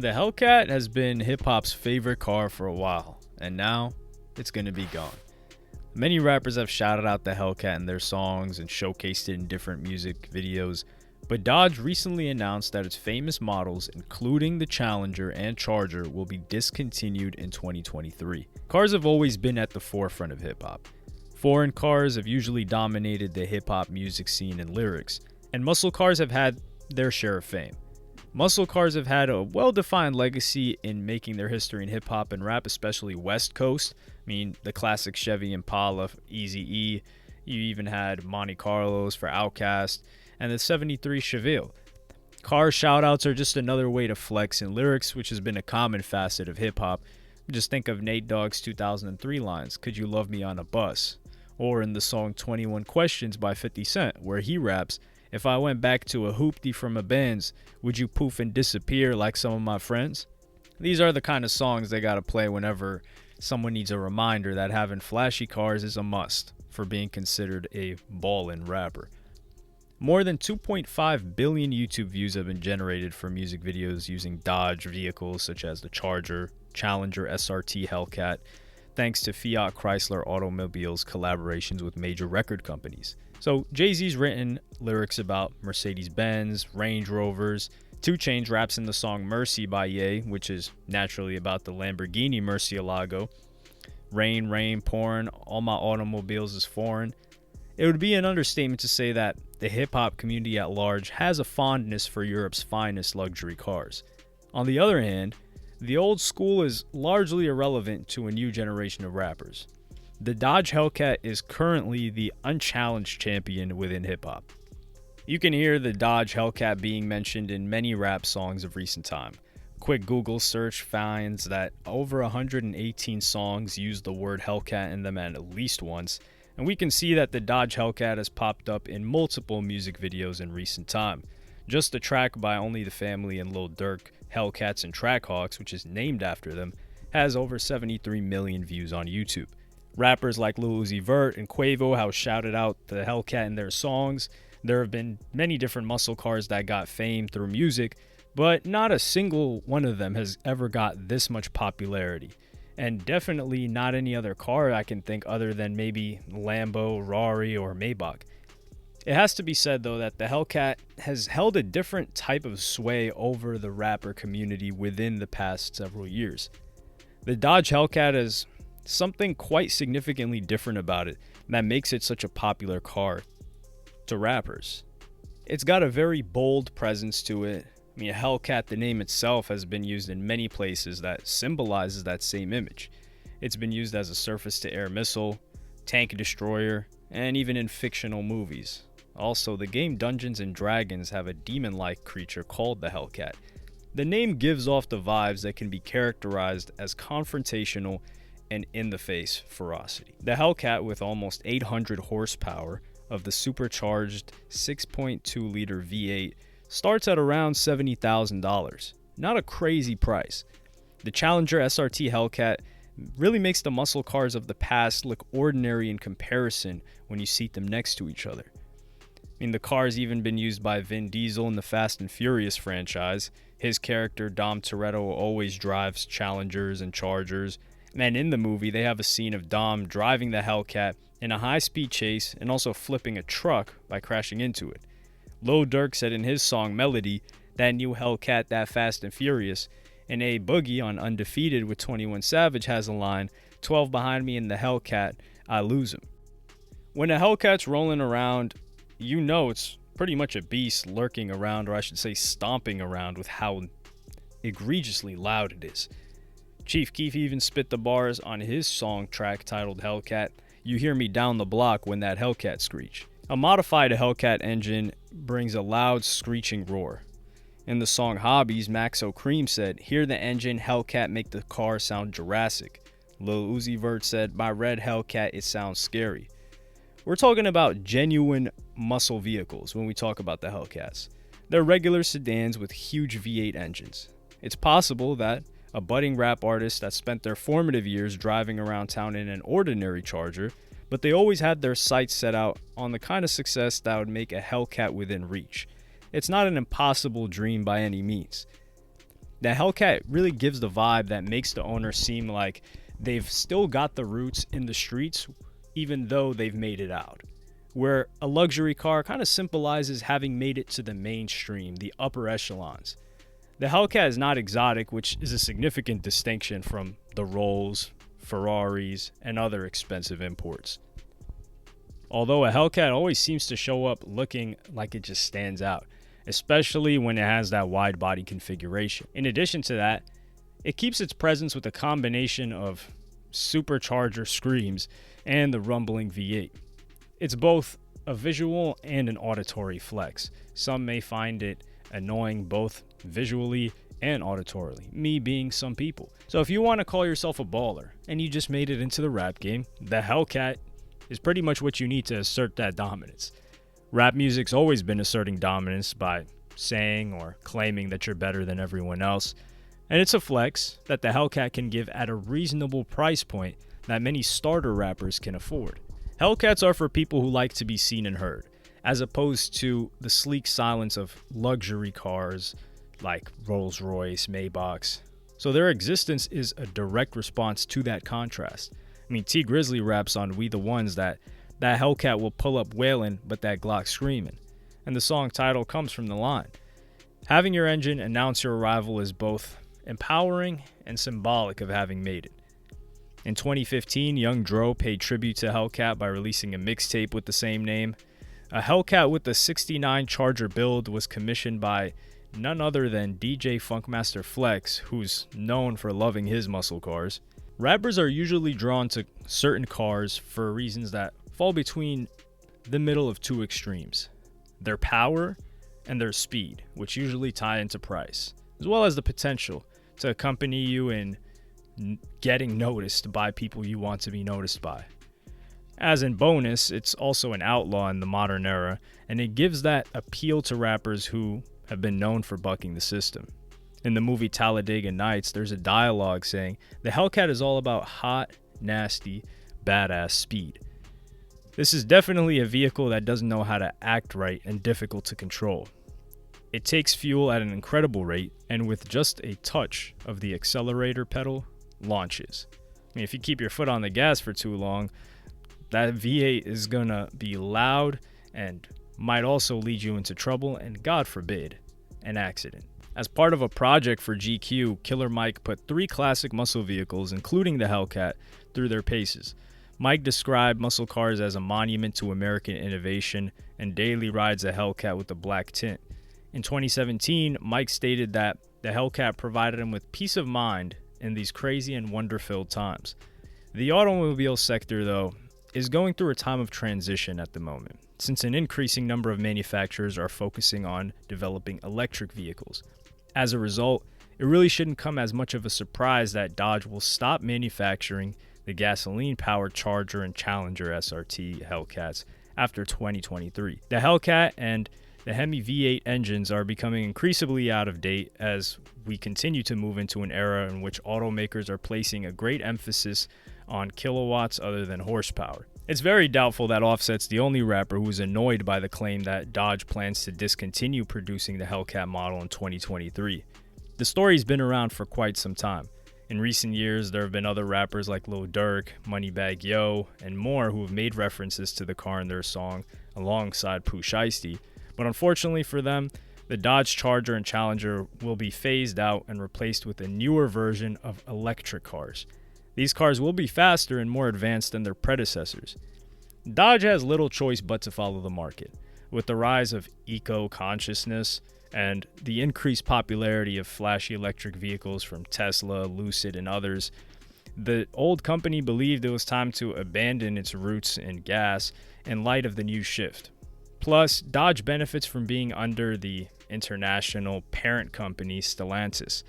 The Hellcat has been hip hop's favorite car for a while, and now it's gonna be gone. Many rappers have shouted out the Hellcat in their songs and showcased it in different music videos, but Dodge recently announced that its famous models, including the Challenger and Charger, will be discontinued in 2023. Cars have always been at the forefront of hip hop. Foreign cars have usually dominated the hip hop music scene and lyrics, and muscle cars have had their share of fame. Muscle cars have had a well-defined legacy in making their history in hip-hop and rap, especially West Coast. I mean, the classic Chevy Impala, Eazy-E. You even had Monte Carlos for Outkast, and the 73 Chevelle. Car shoutouts are just another way to flex in lyrics, which has been a common facet of hip-hop. Just think of Nate Dogg's 2003 lines, "Could you love me on a bus?" Or in the song 21 Questions by 50 Cent, where he raps, "If I went back to a hoopty from a Benz, would you poof and disappear like some of my friends?" These are the kind of songs they gotta play whenever someone needs a reminder that having flashy cars is a must for being considered a ballin' rapper. More than 2.5 billion YouTube views have been generated for music videos using Dodge vehicles such as the Charger, Challenger SRT Hellcat, thanks to Fiat Chrysler Automobiles collaborations with major record companies. So Jay-Z's written lyrics about Mercedes-Benz, Range Rovers. 2 Chainz raps in the song Mercy by Ye, which is naturally about the Lamborghini Murcielago. Rain, rain, pouring, all my automobiles is foreign. It would be an understatement to say that the hip-hop community at large has a fondness for Europe's finest luxury cars. On the other hand, the old school is largely irrelevant to a new generation of rappers. The Dodge Hellcat is currently the unchallenged champion within hip-hop. You can hear the Dodge Hellcat being mentioned in many rap songs of recent time. Quick Google search finds that over 118 songs use the word Hellcat in them at least once, and we can see that the Dodge Hellcat has popped up in multiple music videos in recent time. Just the track by Only the Family and Lil Durk, Hellcats and Trackhawks, which is named after them, has over 73 million views on YouTube. Rappers like Lil Uzi Vert and Quavo have shouted out the Hellcat in their songs. There have been many different muscle cars that got fame through music, but not a single one of them has ever got this much popularity. And definitely not any other car I can think other than maybe Lambo, Rari, or Maybach. It has to be said though that the Hellcat has held a different type of sway over the rapper community within the past several years. The Dodge Hellcat is something quite significantly different about it that makes it such a popular car to rappers. It's got a very bold presence to it. I mean, Hellcat, the name itself, has been used in many places that symbolizes that same image. It's been used as a surface-to-air missile, tank destroyer, and even in fictional movies. Also, the game Dungeons and Dragons have a demon-like creature called the Hellcat. The name gives off the vibes that can be characterized as confrontational and in-the-face ferocity. The Hellcat, with almost 800 horsepower of the supercharged 6.2-liter V8, starts at around $70,000. Not a crazy price. The Challenger SRT Hellcat really makes the muscle cars of the past look ordinary in comparison when you seat them next to each other. I mean, the car's even been used by Vin Diesel in the Fast and Furious franchise. His character, Dom Toretto, always drives Challengers and Chargers. And in the movie, they have a scene of Dom driving the Hellcat in a high-speed chase and also flipping a truck by crashing into it. Lil Durk said in his song Melody, "That new Hellcat, that fast and furious." And A Boogie on Undefeated with 21 Savage has a line, "12 behind me in the Hellcat, I lose him." When a Hellcat's rolling around, you know it's pretty much a beast lurking around, or I should say stomping around, with how egregiously loud it is. Chief Keef even spit the bars on his song track titled Hellcat, "You hear me down the block when that Hellcat screech." A modified Hellcat engine brings a loud screeching roar. In the song Hobbies, Maxo Cream said, "Hear the engine Hellcat make the car sound Jurassic." Lil Uzi Vert said, "My red Hellcat, it sounds scary." We're talking about genuine muscle vehicles when we talk about the Hellcats. They're regular sedans with huge V8 engines. It's possible that a budding rap artist that spent their formative years driving around town in an ordinary Charger, but they always had their sights set out on the kind of success that would make a Hellcat within reach. It's not an impossible dream by any means. The Hellcat really gives the vibe that makes the owner seem like they've still got the roots in the streets, even though they've made it out. Where a luxury car kind of symbolizes having made it to the mainstream, the upper echelons. The Hellcat is not exotic, which is a significant distinction from the Rolls, Ferraris, and other expensive imports. Although a Hellcat always seems to show up looking like it just stands out, especially when it has that wide body configuration. In addition to that, it keeps its presence with a combination of supercharger screams and the rumbling V8. It's both a visual and an auditory flex. Some may find it annoying both visually and auditorily, me being some people. So if you want to call yourself a baller and you just made it into the rap game, the Hellcat is pretty much what you need to assert that dominance. Rap music's always been asserting dominance by saying or claiming that you're better than everyone else, and it's a flex that the Hellcat can give at a reasonable price point that many starter rappers can afford. Hellcats are for people who like to be seen and heard, as opposed to the sleek silence of luxury cars like Rolls-Royce, Maybachs. So their existence is a direct response to that contrast. I mean, T Grizzly raps on We the Ones that Hellcat will pull up wailing, but that Glock screaming. And the song title comes from the line. Having your engine announce your arrival is both empowering and symbolic of having made it. In 2015, Young Dro paid tribute to Hellcat by releasing a mixtape with the same name. A Hellcat with the 69 Charger build was commissioned by none other than DJ Funkmaster Flex, who's known for loving his muscle cars. Rappers are usually drawn to certain cars for reasons that fall between the middle of two extremes: their power and their speed, which usually tie into price, as well as the potential to accompany you in getting noticed by people you want to be noticed by. As in bonus, it's also an outlaw in the modern era, and it gives that appeal to rappers who have been known for bucking the system. In the movie Talladega Nights, there's a dialogue saying, "The Hellcat is all about hot, nasty, badass speed." This is definitely a vehicle that doesn't know how to act right and difficult to control. It takes fuel at an incredible rate, and with just a touch of the accelerator pedal, launches. I mean, if you keep your foot on the gas for too long, that V8 is gonna be loud and might also lead you into trouble and, God forbid, an accident. As part of a project for GQ, Killer Mike put 3 classic muscle vehicles, including the Hellcat, through their paces. Mike described muscle cars as a monument to American innovation and daily rides a Hellcat with a black tint. In 2017, Mike stated that the Hellcat provided him with peace of mind in these crazy and wonder-filled times. The automobile sector, though, is going through a time of transition at the moment, since an increasing number of manufacturers are focusing on developing electric vehicles. As a result, it really shouldn't come as much of a surprise that Dodge will stop manufacturing the gasoline-powered Charger and Challenger SRT Hellcats after 2023. The Hellcat and the Hemi V8 engines are becoming increasingly out of date as we continue to move into an era in which automakers are placing a great emphasis on kilowatts other than horsepower. It's very doubtful that Offset's the only rapper who is annoyed by the claim that Dodge plans to discontinue producing the Hellcat model in 2023. The story's been around for quite some time. In recent years, there have been other rappers like Lil Durk, Moneybagg Yo, and more who have made references to the car in their song alongside Pooh Shiesty. But unfortunately for them, the Dodge Charger and Challenger will be phased out and replaced with a newer version of electric cars. These cars will be faster and more advanced than their predecessors. Dodge has little choice but to follow the market. With the rise of eco-consciousness and the increased popularity of flashy electric vehicles from Tesla, Lucid, and others, the old company believed it was time to abandon its roots in gas in light of the new shift. Plus, Dodge benefits from being under the international parent company Stellantis.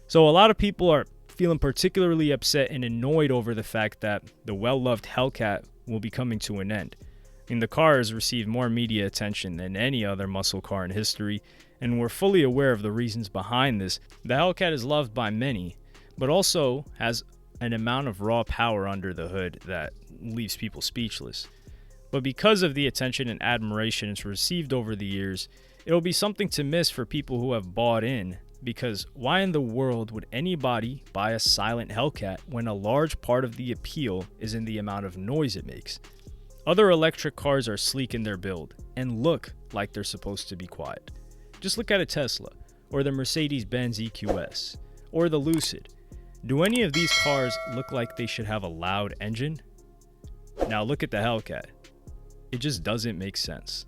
So a lot of people are feeling particularly upset and annoyed over the fact that the well-loved Hellcat will be coming to an end. I mean, the car has received more media attention than any other muscle car in history, and we're fully aware of the reasons behind this. The Hellcat is loved by many, but also has an amount of raw power under the hood that leaves people speechless. But because of the attention and admiration it's received over the years, it'll be something to miss for people who have bought in Because why in the world would anybody buy a silent Hellcat when a large part of the appeal is in the amount of noise it makes? Other electric cars are sleek in their build and look like they're supposed to be quiet. Just look at a Tesla, or the Mercedes-Benz EQS, or the Lucid. Do any of these cars look like they should have a loud engine? Now look at the Hellcat. It just doesn't make sense.